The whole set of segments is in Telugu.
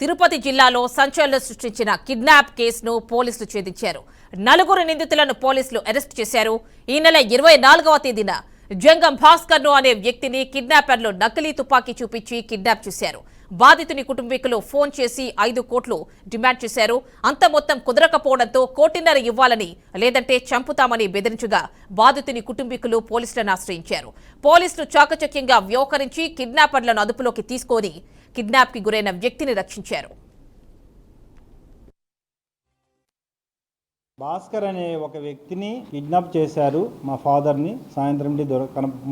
తిరుపతి జిల్లాలో సంచలనం సృష్టించిన కిడ్నాప్ కేసును పోలీసులు ఛేదించారు. 4 నిందితులను పోలీసులు అరెస్ట్ చేశారు. ఈ నెల 24వ తేదీన జంగం భాస్కర్ ను అనే వ్యక్తిని కిడ్నాపర్లు నకిలీ తుపాకీ చూపించి కిడ్నాప్ చేశారు. బాధితుని కుటుంబీకులు ఫోన్ చేసి 5 కోట్లు డిమాండ్ చేశారు. అంత మొత్తం కుదరకపోవడంతో 1.5 కోటి ఇవ్వాలని లేదంటే చంపుతామని బెదిరించగా బాధితుని కుటుంబీకులు పోలీసులను ఆశ్రయించారు. పోలీసులు చాకచక్యంగా వ్యవహరించి కిడ్నాపర్లను అదుపులోకి తీసుకొని కిడ్నాప్ కి గురైన వ్యక్తిని రక్షించారు. భాస్కర్ అనే ఒక వ్యక్తిని కిడ్నాప్ చేశారు. మా ఫాదర్ ని సాయంత్రం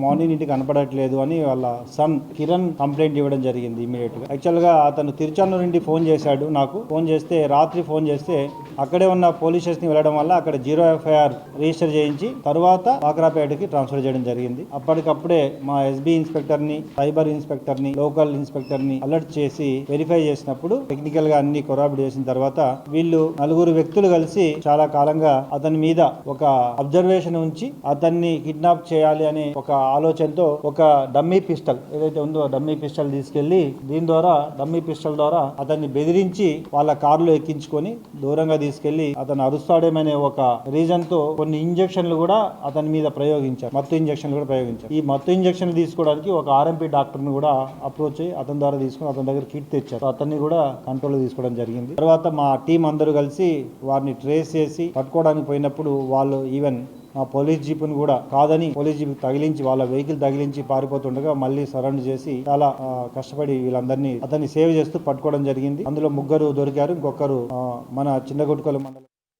మార్నింగ్ ఇంటికి కనపడట్లేదు అని వాళ్ళ సన్ కిరణ్ కంప్లైంట్ ఇవ్వడం జరిగింది. ఇమీడియట్ గా యాక్చువల్ గా అతను తిరుచానూరు నుండి ఫోన్ చేశాడు. నాకు ఫోన్ చేస్తే రాత్రి ఫోన్ చేస్తే అక్కడే ఉన్న పోలీస్ స్టేషన్ వెళ్ళడం వల్ల అక్కడ 0 FIR రిజిస్టర్ చేయించి తర్వాత కాకరాపేటకి ట్రాన్స్ఫర్ చేయడం జరిగింది. అప్పటికప్పుడే మా SB ఇన్స్పెక్టర్ ని, సైబర్ ఇన్స్పెక్టర్ ని, లోకల్ ఇన్స్పెక్టర్ ని అలర్ట్ చేసి వెరిఫై చేసినప్పుడు టెక్నికల్ గా అన్ని కొరాబిట్ చేసిన తర్వాత వీళ్ళు 4 వ్యక్తులు కలిసి చాలా కాలంగా అతని మీద ఒక అబ్జర్వేషన్ ఉంచి అతన్ని కిడ్నాప్ చేయాలి అనే ఒక ఆలోచనతో ఒక డమ్మీ పిస్టల్ ఏదైతే ఉందో డమ్మీ పిస్టల్ తీసుకెళ్లి డమ్మీ పిస్టల్ ద్వారా అతన్ని బెదిరించి వాళ్ళ కారులో ఎక్కించుకొని దూరంగా తీసుకెళ్లి అతను అరుస్తాడేమనే ఒక రీజన్ తో కొన్ని ఇంజక్షన్లు కూడా అతని మీద ప్రయోగించారు. మత్తు ఇంజక్షన్లు కూడా ప్రయోగించారు. ఈ మత్తు ఇంజక్షన్లు తీసుకోవడానికి ఒక RMP డాక్టర్ ను కూడా అప్రోచ్ అయ్యి అతని ద్వారా తీసుకుని అతని దగ్గర కిట్ తెచ్చారు. అతన్ని కూడా కంట్రోల్ తీసుకోవడం జరిగింది. తర్వాత మా టీం అందరూ కలిసి వారిని ట్రేస్ చేసి పట్టుకోవడానికి పోయినప్పుడు వాళ్ళు ఈవెన్ ఆ పోలీస్ జీపును కూడా కాదని పోలీస్ జీప్ తగిలించి వాళ్ళ వెహికల్ తగిలించి పారిపోతుండగా మళ్ళీ సరౌండ్ చేసి చాలా కష్టపడి వీళ్ళందరినీ అతన్ని సేవ్ చేస్తూ పట్టుకోవడం జరిగింది. అందులో 3 దొరికారు. ఇంకొకరు మన చిన్నగుట్కలు మండలం